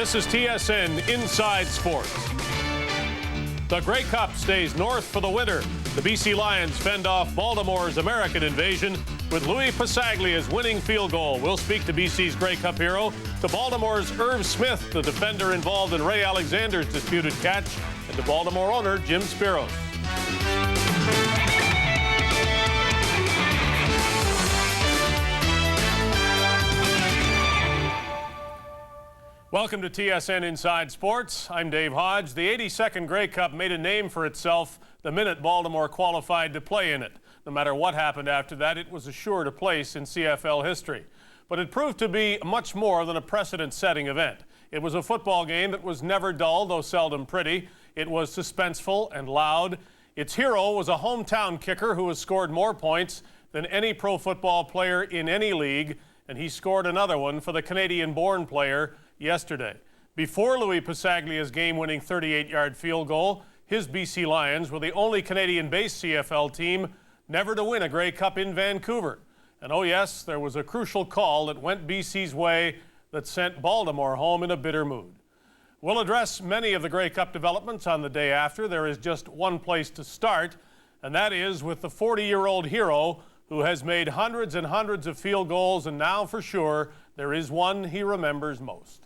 This is TSN Inside Sports. The Grey Cup stays north for the winter. The BC Lions fend off Baltimore's American invasion with Louis Passaglia's winning field goal. We'll speak to BC's Grey Cup hero, to Baltimore's Irv Smith, the defender involved in Ray Alexander's disputed catch, and to Baltimore owner Jim Speros. Welcome to TSN Inside Sports. I'm Dave Hodge. The 82nd Grey Cup made a name for itself the minute Baltimore qualified to play in it. No matter what happened after that, it was assured a place in CFL history. But it proved to be much more than a precedent-setting event. It was a football game that was never dull, though seldom pretty. It was suspenseful and loud. Its hero was a hometown kicker who has scored more points than any pro football player in any league, and he scored another one for the Canadian-born player yesterday. Before Louis Passaglia's game-winning 38-yard field goal, his BC Lions were the only Canadian-based CFL team never to win a Grey Cup in Vancouver. And oh yes, there was a crucial call that went BC's way that sent Baltimore home in a bitter mood. We'll address many of the Grey Cup developments on the day after. There is just one place to start, and that is with the 40-year-old hero who has made hundreds and hundreds of field goals, and now for sure there is one he remembers most.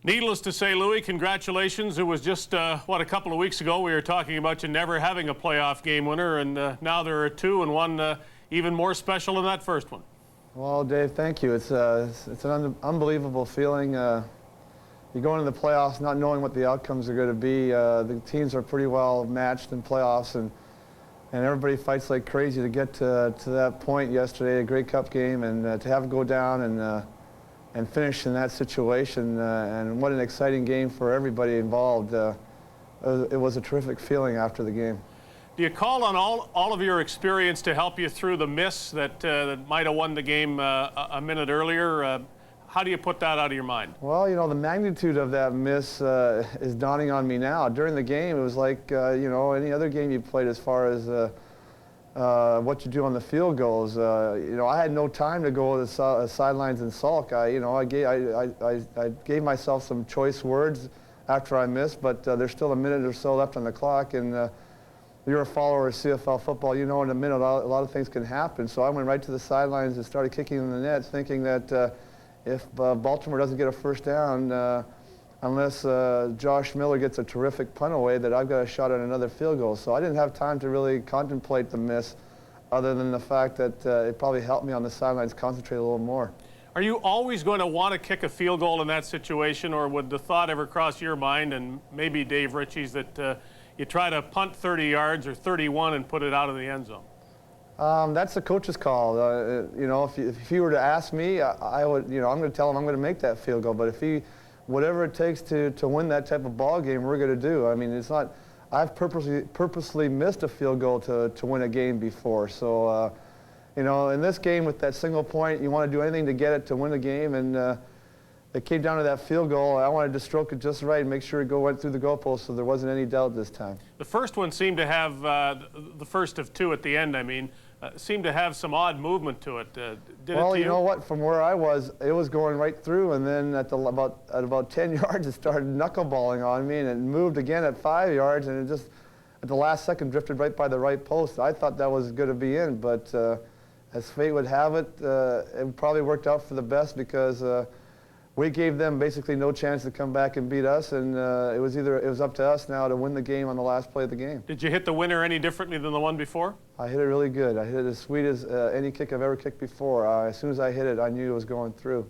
Needless to say, Louis, congratulations. It was just, a couple of weeks ago we were talking about you never having a playoff game winner, and now there are two, and one even more special than that first one. Well, Dave, thank you. It's an unbelievable feeling. You go into the playoffs not knowing what the outcomes are going to be. The teams are pretty well matched in playoffs, and everybody fights like crazy to get to that point yesterday, a Grey Cup game, and to have it go down and finish in that situation, and what an exciting game for everybody involved. It was a terrific feeling after the game. Do you call on all of your experience to help you through the miss that might have won the game a minute earlier? How do you put that out of your mind? Well, you know, the magnitude of that miss is dawning on me now. During the game, it was like, you know, any other game you played as far as what you do on the field goals. You know, I had no time to go to the sidelines and sulk. I gave myself some choice words after I missed, but there's still a minute or so left on the clock, and you're a follower of CFL football. You know, in a minute, a lot of things can happen. So I went right to the sidelines and started kicking in the net, thinking that if Baltimore doesn't get a first down, unless Josh Miller gets a terrific punt away, that I've got a shot at another field goal. So I didn't have time to really contemplate the miss, other than the fact that it probably helped me on the sidelines concentrate a little more. Are you always going to want to kick a field goal in that situation, or would the thought ever cross your mind, and maybe Dave Ritchie's, that you try to punt 30 yards or 31 and put it out of the end zone? That's the coach's call. You know, if he were to ask me, I would, you know, I'm going to tell him I'm going to make that field goal. But if he, whatever it takes to win that type of ball game, we're going to do. I mean, it's not. I've purposely missed a field goal to win a game before. So, you know, in this game with that single point, you want to do anything to get it to win the game, and it came down to that field goal. I wanted to stroke it just right and make sure it went through the goalpost, so there wasn't any doubt this time. The first one seemed to have, the first of two at the end, I mean, seemed to have some odd movement to it. Well, you know what? From where I was, it was going right through, and then at about 10 yards, it started knuckleballing on me, and it moved again at 5 yards, and it just, at the last second, drifted right by the right post. I thought that was going to be in, but as fate would have it, it probably worked out for the best, because we gave them basically no chance to come back and beat us, and it was up to us now to win the game on the last play of the game. Did you hit the winner any differently than the one before? I hit it really good. I hit it as sweet as any kick I've ever kicked before. As soon as I hit it, I knew it was going through.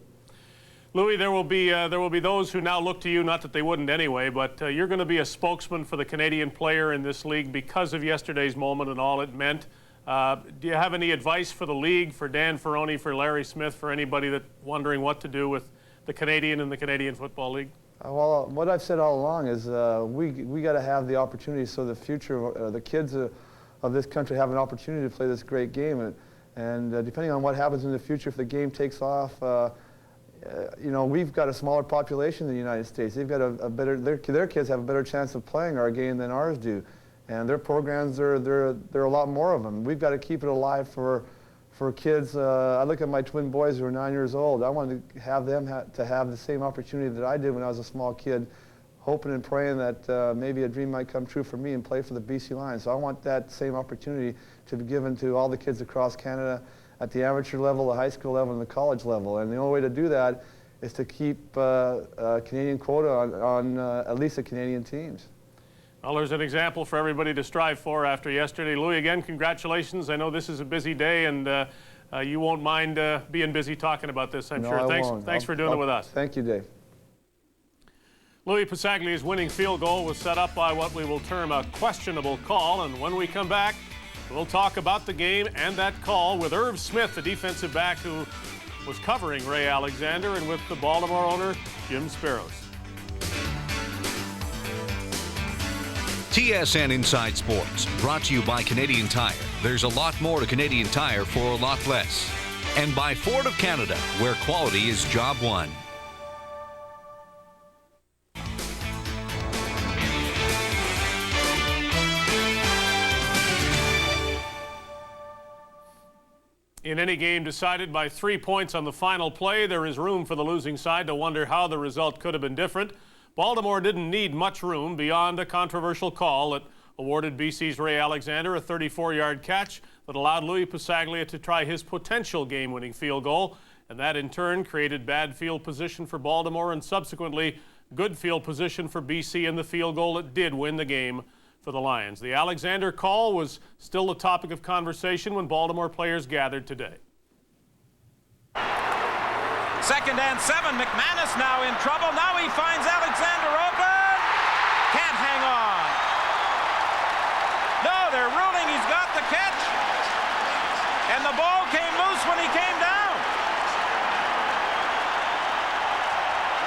Louis, there will be those who now look to you, not that they wouldn't anyway, but you're going to be a spokesman for the Canadian player in this league because of yesterday's moment and all it meant. Do you have any advice for the league, for Dan Ferroni, for Larry Smith, for anybody that's wondering what to do with the Canadian and the Canadian Football League? Well, what I've said all along is we got to have the opportunity so the future, the kids of this country have an opportunity to play this great game. And depending on what happens in the future, if the game takes off, you know, we've got a smaller population in the United States. They've got a better, their kids have a better chance of playing our game than ours do. And their programs, there are a lot more of them. We've got to keep it alive for for kids, I look at my twin boys who are 9 years old. I wanted to have them to have the same opportunity that I did when I was a small kid, hoping and praying that maybe a dream might come true for me and play for the BC Lions. So I want that same opportunity to be given to all the kids across Canada at the amateur level, the high school level, and the college level. And the only way to do that is to keep a Canadian quota on at least the Canadian teams. Well, there's an example for everybody to strive for after yesterday. Louis, again, congratulations. I know this is a busy day, and you won't mind being busy talking about this, I'm sure. Thanks for doing it with us. Thank you, Dave. Louis Passaglia's winning field goal was set up by what we will term a questionable call, and when we come back, we'll talk about the game and that call with Irv Smith, the defensive back who was covering Ray Alexander, and with the Baltimore owner, Jim Speros. TSN Inside Sports, brought to you by Canadian Tire. There's a lot more to Canadian Tire for a lot less. And by Ford of Canada, where quality is job one. In any game decided by 3 points on the final play, there is room for the losing side to wonder how the result could have been different. Baltimore didn't need much room beyond a controversial call that awarded BC's Ray Alexander a 34-yard catch that allowed Louis Passaglia to try his potential game-winning field goal, and that in turn created bad field position for Baltimore and subsequently good field position for BC in the field goal that did win the game for the Lions. The Alexander call was still the topic of conversation when Baltimore players gathered today. 2nd and 7. McManus now in trouble. Now he finds Alexander open. Can't hang on. No, they're ruling he's got the catch. And the ball came loose when he came down.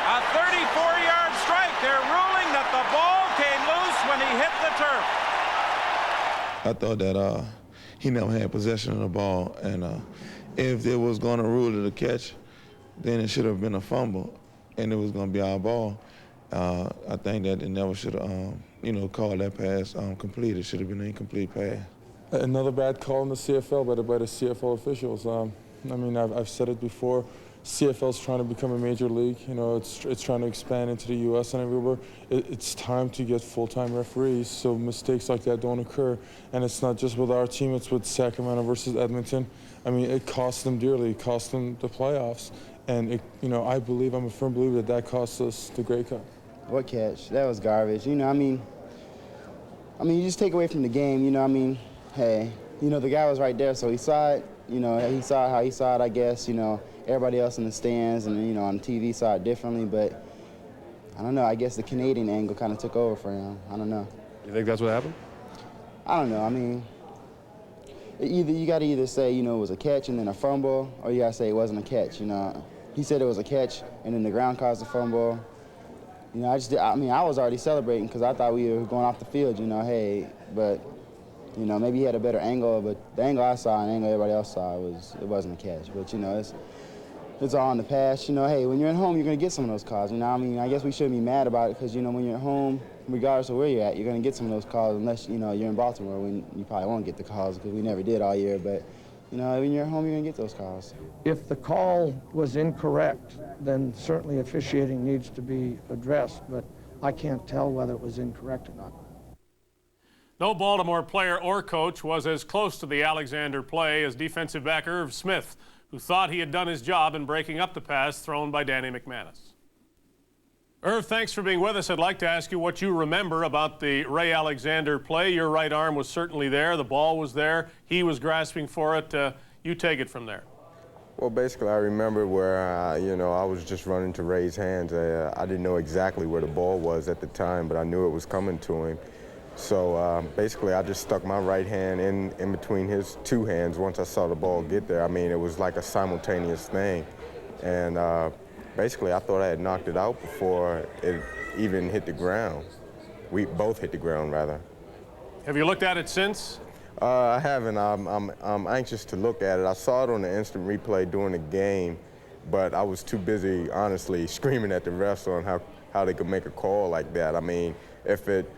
A 34-yard strike. They're ruling that the ball came loose when he hit the turf. I thought that he never had possession of the ball, and if they was going to rule it a catch, then it should have been a fumble, and it was going to be our ball. I think that it never should have, called that pass complete. It should have been an incomplete pass. Another bad call in the CFL by the CFL officials. I've said it before. CFL's trying to become a major league. It's trying to expand into the U.S. and everywhere. It's time to get full-time referees so mistakes like that don't occur. And it's not just with our team, it's with Sacramento versus Edmonton. It cost them dearly. It cost them the playoffs. And, I'm a firm believer that cost us the Grey Cup. What catch? That was garbage. You just take away from the game, hey, the guy was right there, so he saw it. He saw how he saw it, I guess, everybody else in the stands and, on the TV saw it differently, but I don't know. I guess the Canadian angle kind of took over for him. I don't know. You think that's what happened? I don't know. You got to either say, it was a catch and then a fumble, or you got to say it wasn't a catch, He said it was a catch, and then the ground caused a fumble. I was already celebrating because I thought we were going off the field, hey, but, maybe he had a better angle, but the angle I saw and the angle everybody else saw, it wasn't a catch. But, it's all in the past. Hey, when you're at home, you're going to get some of those calls. I guess we shouldn't be mad about it because, when you're at home, regardless of where you're at, you're going to get some of those calls unless, you're in Baltimore when you probably won't get the calls because we never did all year. But, when you're at home, you're going to get those calls. If the call was incorrect, then certainly officiating needs to be addressed, but I can't tell whether it was incorrect or not. No Baltimore player or coach was as close to the Alexander play as defensive back Irv Smith, who thought he had done his job in breaking up the pass thrown by Danny McManus. Irv, thanks for being with us. I'd like to ask you what you remember about the Ray Alexander play. Your right arm was certainly there. The ball was there. He was grasping for it. You take it from there. Well, basically, I remember where, I was just running to Ray's hands. I didn't know exactly where the ball was at the time, but I knew it was coming to him. So basically, I just stuck my right hand in between his two hands once I saw the ball get there. It was like a simultaneous thing. And basically, I thought I had knocked it out before it even hit the ground. We both hit the ground, rather. Have you looked at it since? I haven't. I'm anxious to look at it. I saw it on the instant replay during the game, but I was too busy, honestly, screaming at the refs on how they could make a call like that. If it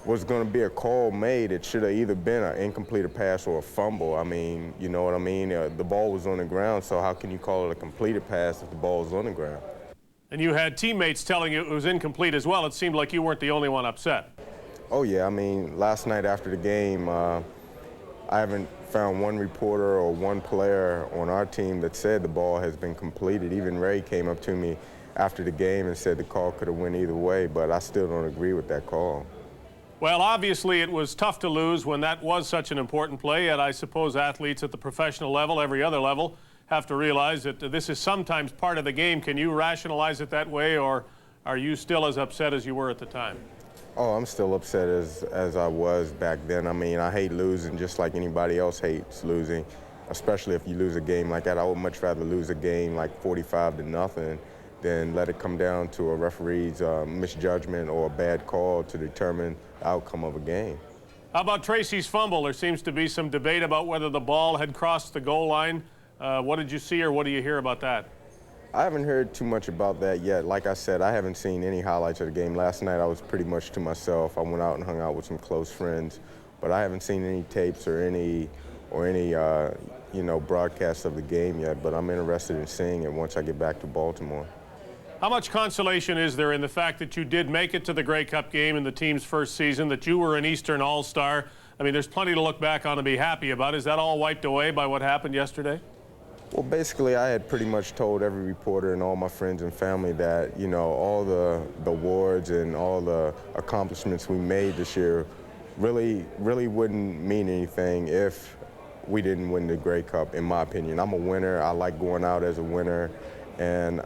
was going to be a call made, it should have either been an incomplete pass or a fumble. I mean, you know what I mean? The ball was on the ground, so how can you call it a completed pass if the ball was on the ground? And you had teammates telling you it was incomplete as well. It seemed like you weren't the only one upset. Oh, yeah. I mean, last night after the game, I haven't found one reporter or one player on our team that said the ball has been completed. Even Ray came up to me after the game and said the call could have went either way, but I still don't agree with that call. Well, obviously it was tough to lose when that was such an important play, yet I suppose athletes at the professional level, every other level, have to realize that this is sometimes part of the game. Can you rationalize it that way, or are you still as upset as you were at the time? Oh, I'm still upset as I was back then. I mean, I hate losing just like anybody else hates losing, especially if you lose a game like that. I would much rather lose a game like 45-0 than let it come down to a referee's misjudgment or a bad call to determine the outcome of a game. How about Tracy's fumble? There seems to be some debate about whether the ball had crossed the goal line. What did you see, or what do you hear about that? I haven't heard too much about that yet. Like I said, I haven't seen any highlights of the game. Last night I was pretty much to myself. I went out and hung out with some close friends, but I haven't seen any tapes or any you know, broadcasts of the game yet. But I'm interested in seeing it once I get back to Baltimore. How much consolation is there in the fact that you did make it to the Grey Cup game in the team's first season, that you were an Eastern All-Star? I mean, there's plenty to look back on and be happy about. Is that all wiped away by what happened yesterday? Well, basically, I had pretty much told every reporter and all my friends and family that, you know, all the awards and all the accomplishments we made this year really wouldn't mean anything if we didn't win the Grey Cup, in my opinion. I'm a winner. I like going out as a winner. And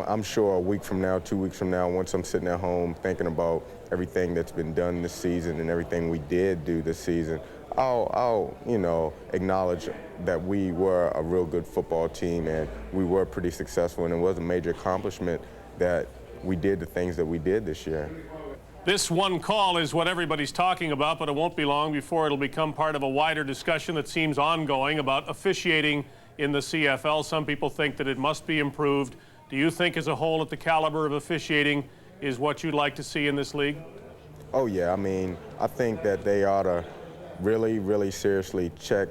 I'm sure a week from now, 2 weeks from now, once I'm sitting at home thinking about everything that's been done this season and everything we did do this season, I'll you know, acknowledge that we were a real good football team and we were pretty successful, and it was a major accomplishment that we did the things that we did this year. This one call is what everybody's talking about, but it won't be long before it'll become part of a wider discussion that seems ongoing about officiating in the CFL. Some people think that it must be improved. Do you think as a whole that the caliber of officiating is what you'd like to see in this league? Oh, yeah. I mean, I think that they ought to really seriously check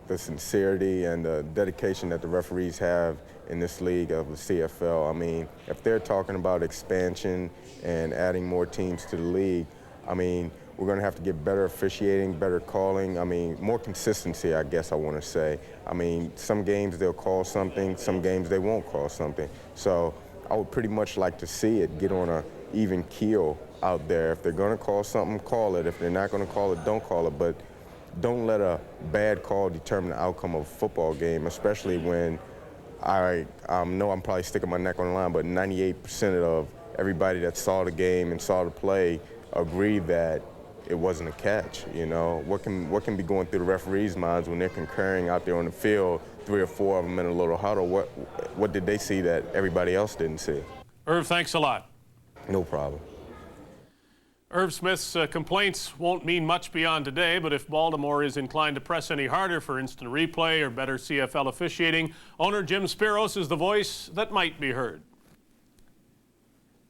the sincerity and the dedication that the referees have in this league of the CFL. I mean, if they're talking about expansion and adding more teams to the league, I mean, we're going to have to get better officiating, better calling. I mean, more consistency, I guess I want to say. I mean, some games they'll call something, some games they won't call something. So I would pretty much like to see it get on an even keel out there. If they're going to call something, call it. If they're not going to call it, don't call it. But don't let a bad call determine the outcome of a football game, especially when I know I'm probably sticking my neck on the line, but 98% of everybody that saw the game and saw the play agreed that it wasn't a catch. You know, what can be going through the referees' minds when they're concurring out there on the field, 3 or 4 of them in a little huddle? What did they see that everybody else didn't see? Irv, thanks a lot. No problem. Irv Smith's complaints won't mean much beyond today, but if Baltimore is inclined to press any harder for instant replay or better CFL officiating, owner Jim Speros is the voice that might be heard.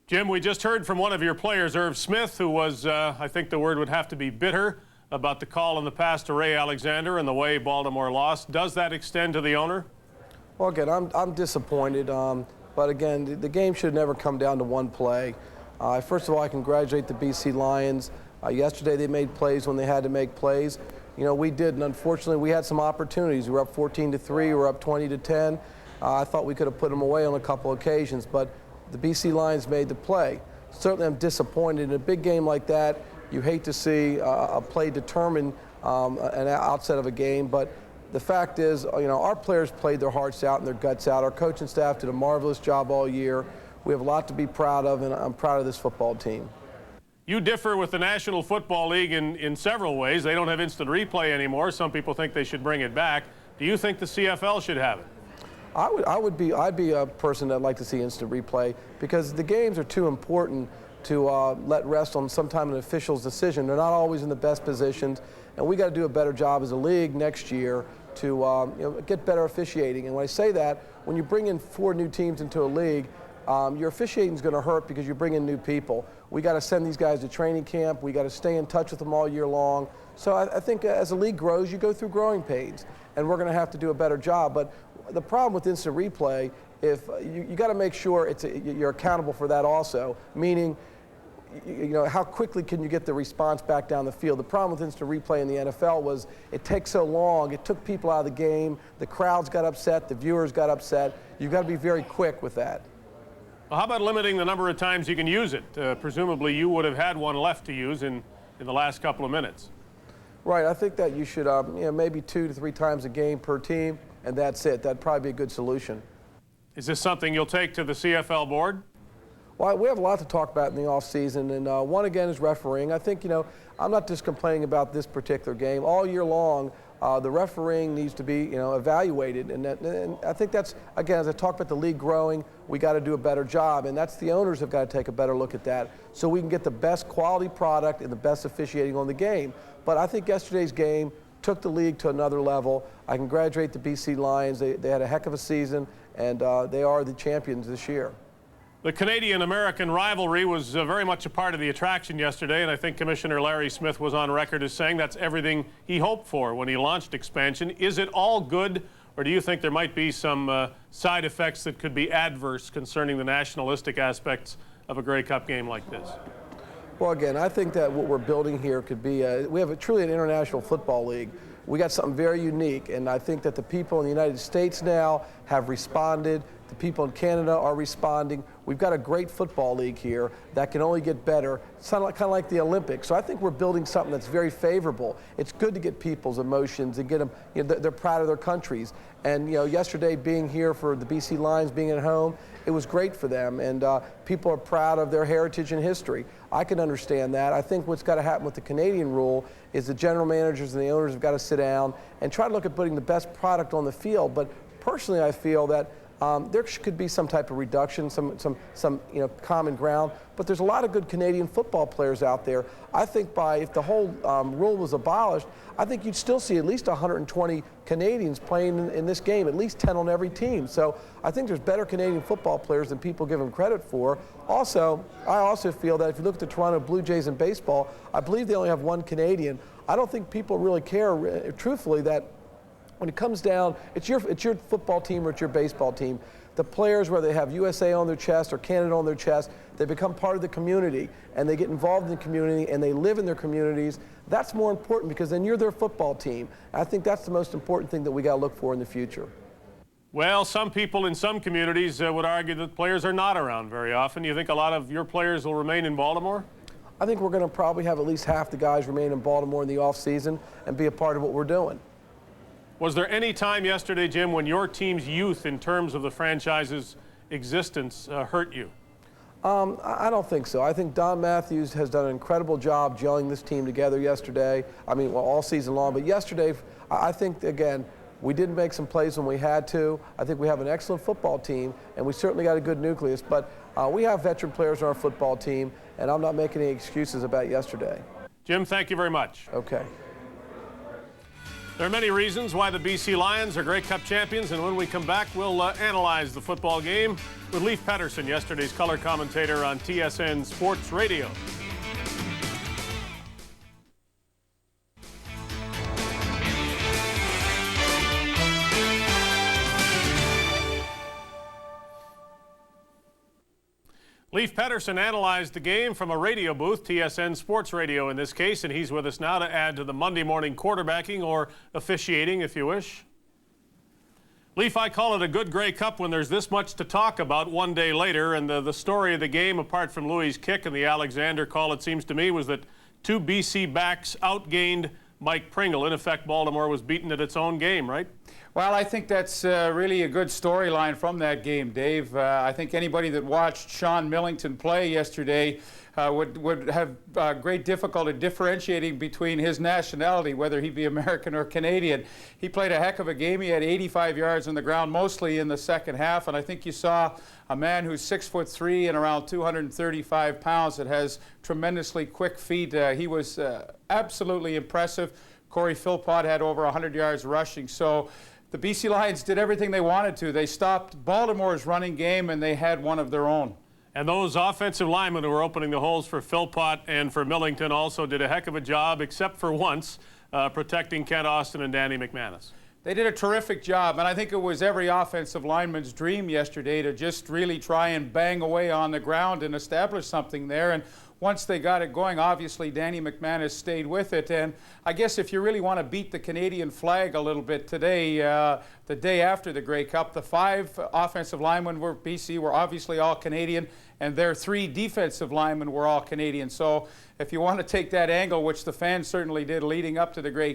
Jim, we just heard from one of your players, Irv Smith, who was, I think the word would have to be bitter about the call in the pass to Ray Alexander and the way Baltimore lost. Does that extend to the owner? Well, again, I'm disappointed, but again, the game should never come down to one play. First of all, I congratulate the BC Lions. Yesterday they made plays when they had to make plays. You know, we did, and unfortunately we had some opportunities. We were up 14-3, we were up 20-10. I thought we could have put them away on a couple occasions, but the BC Lions made the play. Certainly I'm disappointed. In a big game like that, you hate to see a play determine an outset of a game, but the fact is, you know, our players played their hearts out and their guts out. Our coaching staff did a marvelous job all year. We have a lot to be proud of, and I'm proud of this football team. You differ with the National Football League in several ways. They don't have instant replay anymore. Some people think they should bring it back. Do you think the CFL should have it? I'd be a person that'd like to see instant replay, because the games are too important to let rest on sometime an official's decision. They're not always in the best positions, and we got to do a better job as a league next year to get better officiating. And when I say that, when you bring in 4 new teams into a league, your officiating is going to hurt because you bring in new people. We got to send these guys to training camp. We got to stay in touch with them all year long. So I think as the league grows, you go through growing pains, and we're going to have to do a better job. But the problem with instant replay, if you got to make sure you're accountable for that also, meaning, you know, how quickly can you get the response back down the field? The problem with instant replay in the NFL was it takes so long. It took people out of the game. The crowds got upset. The viewers got upset. You've got to be very quick with that. Well, how about limiting the number of times you can use it? Presumably you would have had one left to use in the last couple of minutes. Right. I think that you should you know, maybe 2 to 3 times a game per team, and that's it. That'd probably be a good solution. Is this something you'll take to the CFL board? Well, we have a lot to talk about in the offseason, and one, again, is refereeing. I think, you know, I'm not just complaining about this particular game. All year long, the refereeing needs to be, you know, evaluated, and I think that's, again, as I talk about the league growing, we got to do a better job, and that's the owners have got to take a better look at that so we can get the best quality product and the best officiating on the game. But I think yesterday's game took the league to another level. I congratulate the BC Lions. They had a heck of a season, and they are the champions this year. The Canadian-American rivalry was very much a part of the attraction yesterday, and I think Commissioner Larry Smith was on record as saying that's everything he hoped for when he launched expansion. Is it all good, or do you think there might be some side effects that could be adverse concerning the nationalistic aspects of a Grey Cup game like this? Well, again, I think that what we're building here could be, we have truly an international football league. We got something very unique, and I think that the people in the United States now have responded. The people in Canada are responding. We've got a great football league here that can only get better. It's kind of like the Olympics. So I think we're building something that's very favorable. It's good to get people's emotions and get them, you know, they're proud of their countries. And, you know, yesterday being here for the BC Lions being at home, it was great for them. And people are proud of their heritage and history. I can understand that. I think what's got to happen with the Canadian rule is the general managers and the owners have got to sit down and try to look at putting the best product on the field. But personally, I feel that there could be some type of reduction, some you know, common ground. But there's a lot of good Canadian football players out there. I think if the whole rule was abolished, I think you'd still see at least 120 Canadians playing in this game, at least 10 on every team. So I think there's better Canadian football players than people give them credit for. Also, I also feel that if you look at the Toronto Blue Jays in baseball, I believe they only have 1 Canadian. I don't think people really care, truthfully, that when it comes down, it's your football team or it's your baseball team. The players, whether they have USA on their chest or Canada on their chest, they become part of the community and they get involved in the community and they live in their communities. That's more important because then you're their football team. I think that's the most important thing that we got to look for in the future. Well, some people in some communities would argue that players are not around very often. Do you think a lot of your players will remain in Baltimore? I think we're going to probably have at least half the guys remain in Baltimore in the off-season and be a part of what we're doing. Was there any time yesterday, Jim, when your team's youth in terms of the franchise's existence hurt you? I don't think so. I think Don Matthews has done an incredible job gelling this team together yesterday. I mean, well, all season long. But yesterday, I think, again, we didn't make some plays when we had to. I think we have an excellent football team, and we certainly got a good nucleus. But we have veteran players on our football team, and I'm not making any excuses about yesterday. Jim, thank you very much. Okay. There are many reasons why the BC Lions are Grey Cup champions, and when we come back, we'll analyze the football game with Leif Pettersen, yesterday's color commentator on TSN Sports Radio. Leif Pettersen analyzed the game from a radio booth, TSN Sports Radio in this case, and he's with us now to add to the Monday morning quarterbacking or officiating, if you wish. Leif, I call it a good Grey Cup when there's this much to talk about one day later, and the story of the game, apart from Louis' kick and the Alexander call, it seems to me, was that 2 BC backs outgained Mike Pringle. In effect, Baltimore was beaten at its own game, right? Well, I think that's really a good storyline from that game, Dave. I think anybody that watched Sean Millington play yesterday would have great difficulty differentiating between his nationality, whether he be American or Canadian. He played a heck of a game. He had 85 yards on the ground, mostly in the second half, and I think you saw a man who's 6'3" and around 235 pounds that has tremendously quick feet. He was absolutely impressive. Corey Philpott had over 100 yards rushing. So the BC Lions did everything they wanted to. They stopped Baltimore's running game, and they had one of their own. And those offensive linemen who were opening the holes for Philpott and for Millington also did a heck of a job, except for once, protecting Kent Austin and Danny McManus. They did a terrific job, and I think it was every offensive lineman's dream yesterday to just really try and bang away on the ground and establish something there. And once they got it going, obviously Danny McManus stayed with it. And I guess if you really want to beat the Canadian flag a little bit today, the day after the Grey Cup, the 5 offensive linemen were BC were obviously all Canadian, and their 3 defensive linemen were all Canadian. So if you want to take that angle, which the fans certainly did leading up to the Grey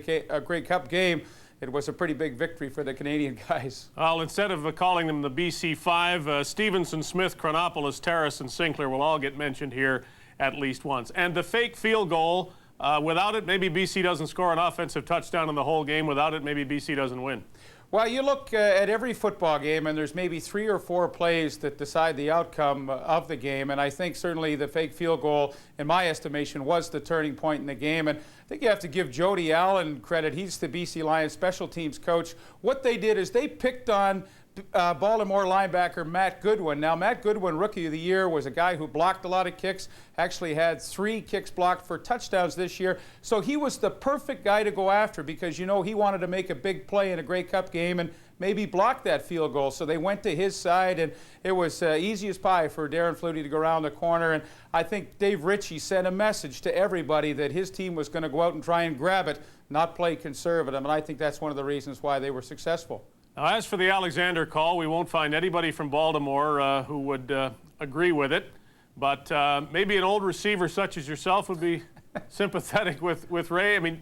Cup game, it was a pretty big victory for the Canadian guys. Well, instead of calling them the BC 5, Stevenson, Smith, Chronopoulos, Terrace, and Sinclair will all get mentioned here at least once. And the fake field goal, without it, maybe BC doesn't score an offensive touchdown in the whole game. Without it, maybe BC doesn't win. Well, you look at every football game, and there's maybe 3 or 4 plays that decide the outcome of the game. And I think certainly the fake field goal, in my estimation, was the turning point in the game. And I think you have to give Jody Allen credit. He's the BC Lions special teams coach. What they did is they picked on Baltimore linebacker Matt Goodwin. Now, Matt Goodwin, Rookie of the Year, was a guy who blocked a lot of kicks, actually had 3 kicks blocked for touchdowns this year. So he was the perfect guy to go after because, you know, he wanted to make a big play in a Grey Cup game and maybe block that field goal. So they went to his side, and it was easy as pie for Darren Flutie to go around the corner. And I think Dave Ritchie sent a message to everybody that his team was going to go out and try and grab it, not play conservative. And I think that's one of the reasons why they were successful. Now, as for the Alexander call, we won't find anybody from Baltimore who would agree with it. But maybe an old receiver such as yourself would be sympathetic with Ray. I mean,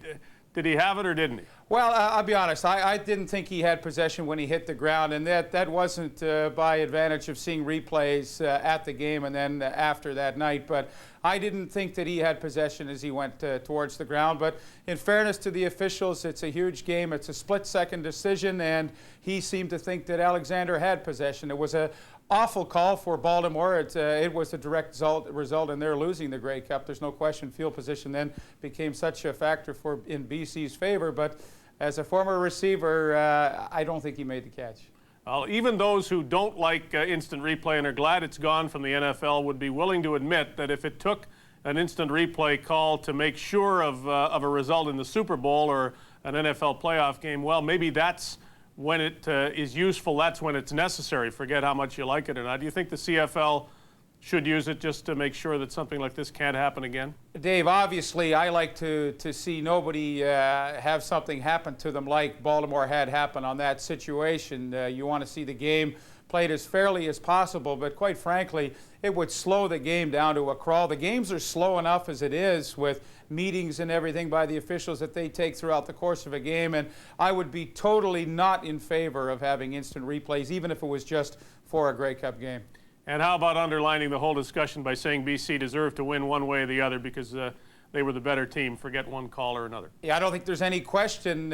did he have it or didn't he? Well, I'll be honest. I didn't think he had possession when he hit the ground, and that wasn't by advantage of seeing replays at the game and then after that night. But I didn't think that he had possession as he went towards the ground. But in fairness to the officials, it's a huge game. It's a split-second decision, and he seemed to think that Alexander had possession. It was an awful call for Baltimore. It was a direct result in their losing the Grey Cup. There's no question field position then became such a factor in BC's favor. But as a former receiver, I don't think he made the catch. Well, even those who don't like instant replay and are glad it's gone from the NFL would be willing to admit that if it took an instant replay call to make sure of a result in the Super Bowl or an NFL playoff game, well, maybe that's when it is useful. That's when it's necessary. Forget how much you like it or not. Do you think the CFL should use it just to make sure that something like this can't happen again? Dave, obviously, I like to see nobody have something happen to them like Baltimore had happen on that situation. You want to see the game played as fairly as possible, but quite frankly, it would slow the game down to a crawl. The games are slow enough as it is with meetings and everything by the officials that they take throughout the course of a game, and I would be totally not in favor of having instant replays, even if it was just for a Grey Cup game. And how about underlining the whole discussion by saying BC deserved to win one way or the other because they were the better team, forget one call or another? Yeah, I don't think there's any question.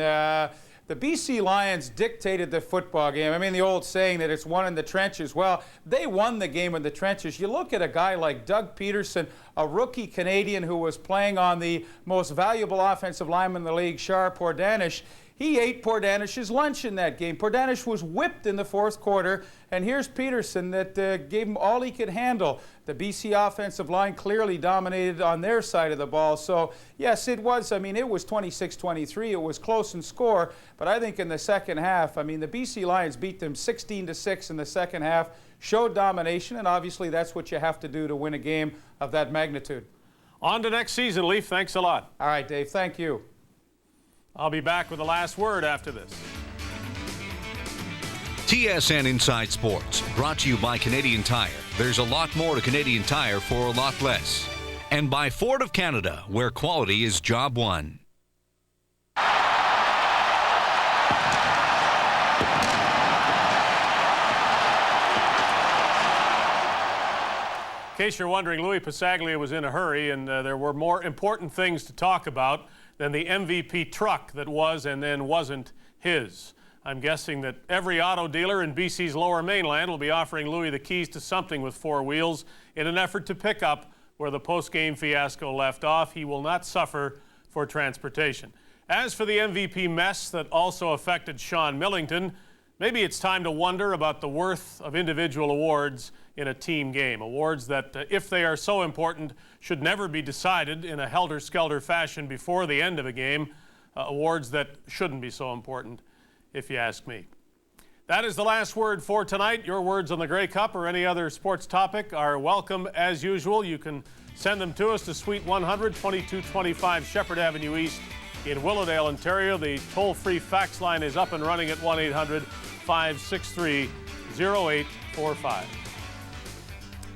The BC Lions dictated the football game. I mean, the old saying that it's won in the trenches. Well, they won the game in the trenches. You look at a guy like Doug Pettersen, a rookie Canadian who was playing on the most valuable offensive lineman in the league, Shar Pordanish. He ate Pordanish's lunch in that game. Pordanish was whipped in the 4th quarter, and here's Pettersen that gave him all he could handle. The BC offensive line clearly dominated on their side of the ball. So, yes, it was. I mean, it was 26-23. It was close in score, but I think in the second half, I mean, the BC Lions beat them 16-6 in the second half, showed domination, and obviously that's what you have to do to win a game of that magnitude. On to next season, Leaf. Thanks a lot. All right, Dave. Thank you. I'll be back with the last word after this. TSN Inside Sports, brought to you by Canadian Tire. There's a lot more to Canadian Tire for a lot less. And by Ford of Canada, where quality is job one. In case you're wondering, Louis Passaglia was in a hurry, and there were more important things to talk about than the MVP truck that was and then wasn't his. I'm guessing that every auto dealer in BC's Lower Mainland will be offering Louis the keys to something with 4 wheels in an effort to pick up where the post-game fiasco left off. He will not suffer for transportation. As for the MVP mess that also affected Sean Millington, maybe it's time to wonder about the worth of individual awards in a team game. Awards that, if they are so important, should never be decided in a helter-skelter fashion before the end of a game. Awards that shouldn't be so important, if you ask me. That is the last word for tonight. Your words on the Grey Cup or any other sports topic are welcome as usual. You can send them to us to Suite 100, 2225 Shepherd Avenue East in Willowdale, Ontario. The toll-free fax line is up and running at 1-800-563-0845.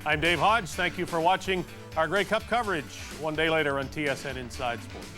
I'm Dave Hodge. Thank you for watching our Grey Cup coverage one day later on TSN Inside Sports.